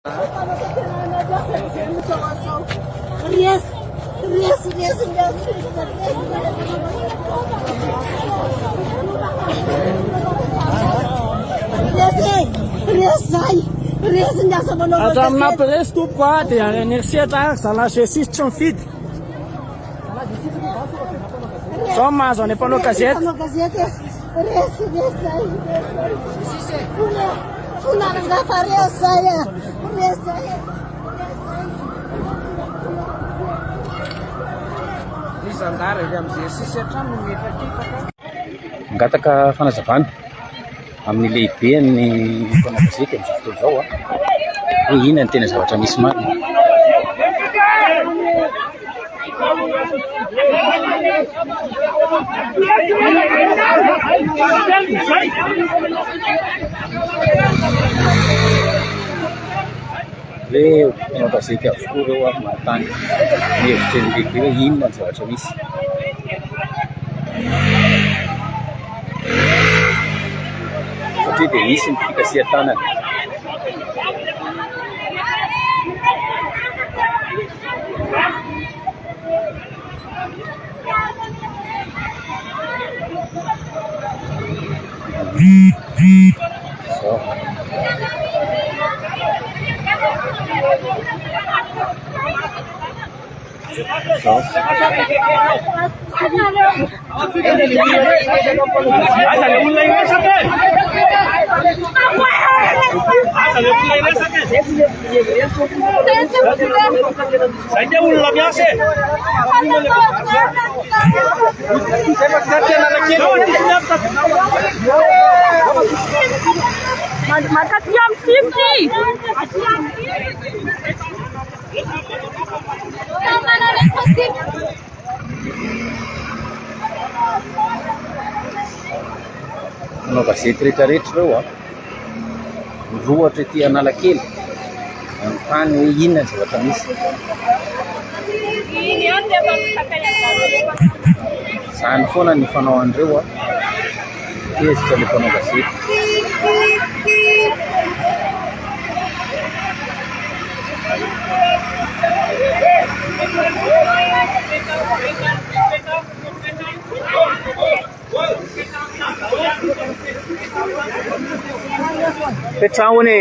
Atrás preço do quadro, a energia tá, lá se existe um feed. Só mais, olha para no casete. Ngataka fanazavana amin'ny lehibe ny mpanao gazety amin'izao fotoana izao hoe inona ny tena zavatra misy marina. Leo mpanao gazety avokoa ireo ary manontany ny hevitra ny lehibe hoe inona ny zavatra misy. Satria dia misy ny fikasihan-tanana. Makatiam sisi. Manao gazety rehetrarehetra ireo mivohatra ety Analakely manontany hoe inona ny zavatra misy. Izany foana ny fanao an'ireo tezitra ilay mpanao gazety. Petraone.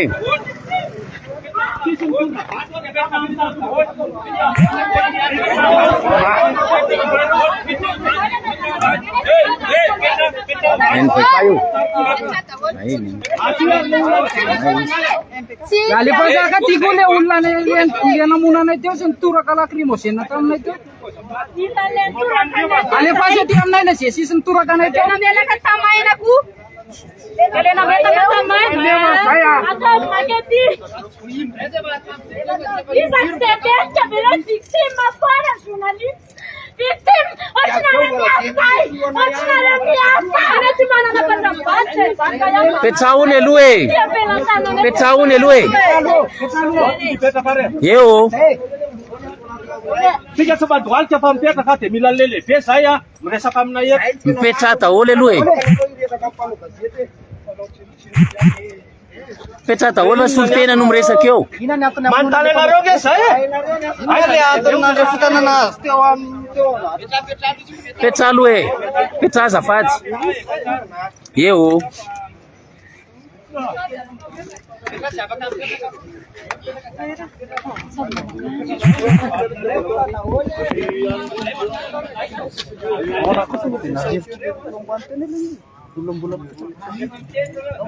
Envoy kayo. Ayun. Lalipasa ka tigule ulan yan muna na ito sentura kala krimosena tam na ito. Alipasa ti amnay na siya sentura ka na ito. Namela ka tamay na ku. Kale na beta ka tamay. Ata mageti. Isa step ya bela victima para journalist. Victim, Petraune lui. Petraune lui. Yo. Tiga sobat dual cha pampia ta kate milan lele be saya meresaka amina eto. Petra taole lui. Petra taole sultena no miresaka eo. Mantale na roge saya. Ay le atong na refutana na teo am teo na. Petra lui. Petra azafady. Yo.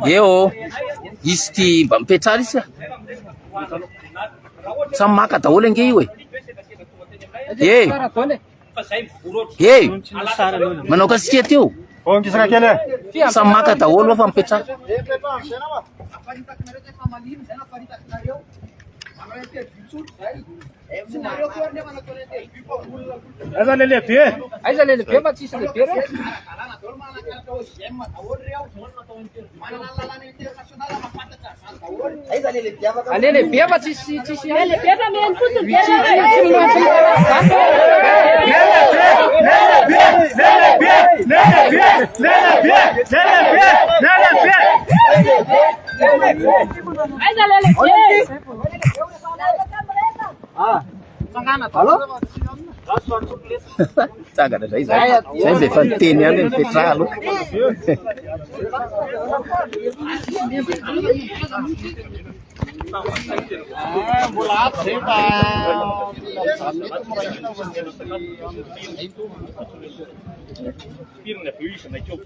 Yo, isti bampetrary sia. Samy maka daholo ange io e. Manao kasika teo. Samy maka daholo fa mipetrary. Aiza lele be. Aiza lele be ma tsisy lehibe reo. Alele be ma tsisy Lele be fa men futu be. Aiza lele be. Tsangana zay zay dia efa niteny ihany ny Petra aloha. Mbola ato zay fa firina aveo izy naikeo be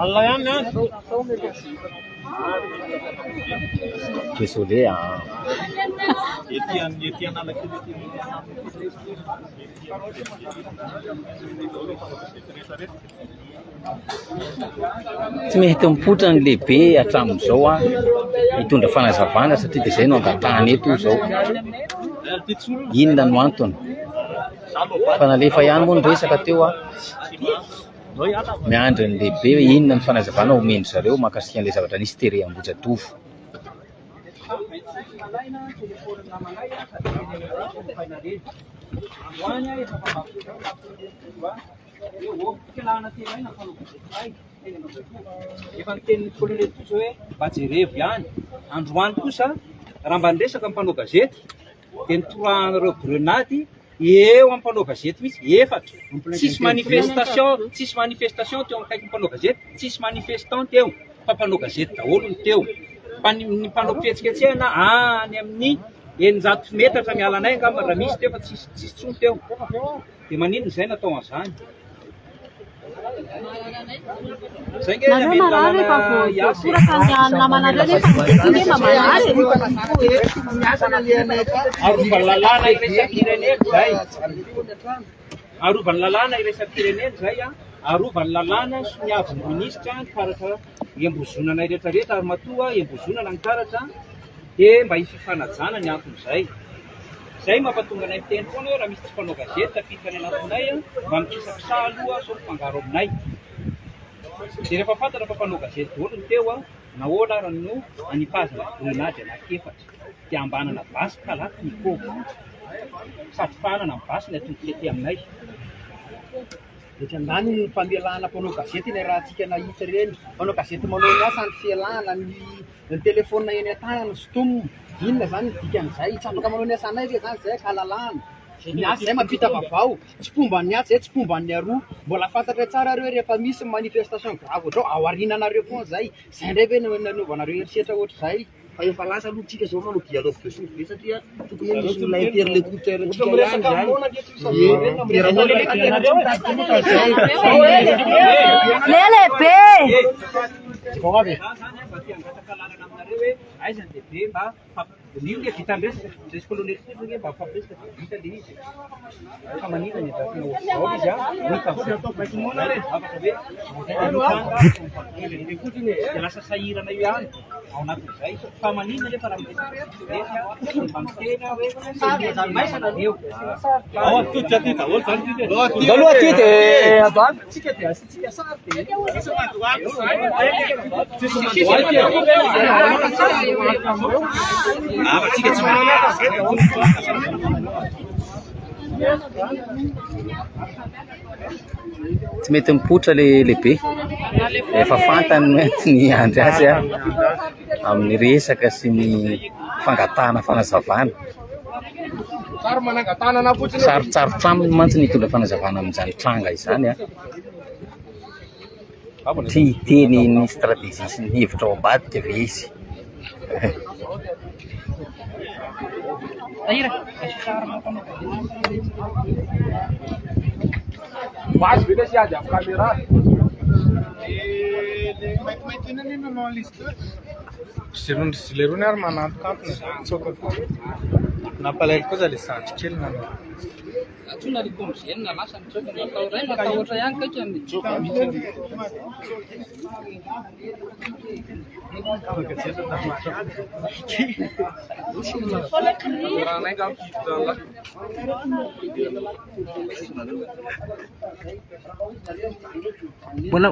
alla ihany Désolé ety Analakely tsy mety mipotra ny lehibe hatramin'izao hitondra fanazavana satria dia izay no angatahany eto izao. Inona no antony? Fa nalefa ihany moa ny resaka teo miandry ny lehibe hoe inona ny fanazavana omeny zareo mahakasika an'ilay zavatra nisy tery Ambohijatovo. Efa nitenin'ny kolonely kosa hoe mba jerevo ihany. Androany kosa raha mba niresaka amin'ny mpanao gazety dia nitorahan'ireo grenady eo amin'ny mpanao gazety mihitsy efatra. Tsisy manifestation teo akaiky mpanao gazety, tsisy manifestant teo fa mpanao gazety daholo ny teo. Ny mpanao fihetsiketsehana any amin'ny 900 metatra miala anay angamba raha misy teo fa tsisy tsony teo. Dia maninona izay natao an'izany? Arovany lalàna iraisam-pirenena zay arovany lalàna soniavin'ny minisitra nikaratra iambozonana rehetrarehetra ary matoa iambozonana nikaratra dia mba hififanajana ny anton'izay. Zay mampatonga anay miteny foana hoe raha misy tsy mpanao gazety tafiditra any anatinay mba mikisakisa aloha sao mifangaro aminay. Dia rehefa fantatra fa mpanao gazety daholo ny teo nahoana ary no anipazana grenady anankefatra dia ambanana basy ka laty ny kôvo sady fanana amin'ny basy ny atongotrety aminay. Andany ny famelahana mpanao gazety ilay raha antsika nahita ireny. Mpanao gazety manao ny asa ny fialahana ny telefônina eny an-tanana sotomina. Inona zany ny dikan'izay? Tsy afaka manao ny asanay re zany zay kahalalahana. Ny asa zay mampita vaovao, tsy fomban'ny asa zay tsy fomban'ny aroa. Mbola fantatra tsara reo rehefa misy manifestation grave ohatrao ao aoriananareo foana zay. Zay ndray ve nanaovanareo herisetra ohatr'izay? Fa efa lasa aloha tsika zao manao dialogue de source be satria tokony misy olona interlocuteur tsika ihany zany. Lelebe! Aiza ny lehibe mba nino le vita ndresaka resy kolonely fotsiny mba fampiresaka vita le izy. Fa maninona ny adafina ao izy hita afaka hoe dia lasa sahirana io ihany ao anatin'izay. Fa maninona nefa raha mba miteny hoe maisana eo. Daloha aty dia Tsika dia asitsika sary dia tsika tsy tsy mety mipotra lehibe. Efa fantany ny andry azy amin'ny resaka sy ny fangatahana fanazavana. Sarotsarotra aminy mantsy ny hitondra fanazavana amin'izany tranga izany tsy hiteny ny stratégie sy ny hevitra ao ambadika ve izy. Mas vile si aja kamera. Lerony ary mananto kampona tsoko nampalahelo kosa le sandry kely na Atsuna ry komizena lasa mitsoka natao ray matahotra ihany kaikany. Raha nainga ampividala. Bueno.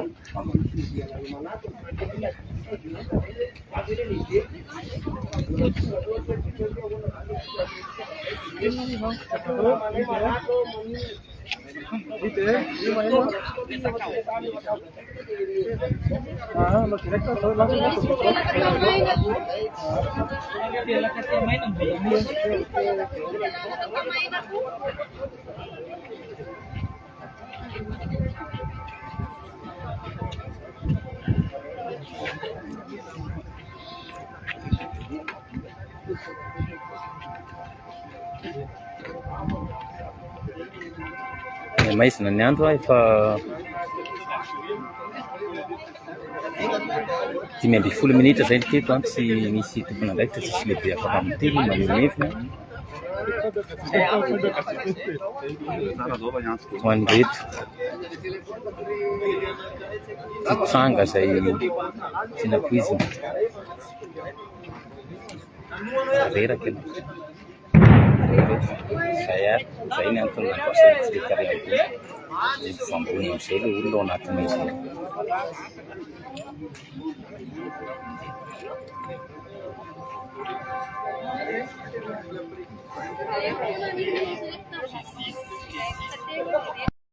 Maizina ny andro efa 10 minitra zay teto tsy misy tompona andraikitra tsisy lehibe afaka mitelo maneronevina ho an'ny reto titranga zay tianako izy reraka zay ary zay ny antony nafasasekariabo fambony am'izay le olona ao anatin'izy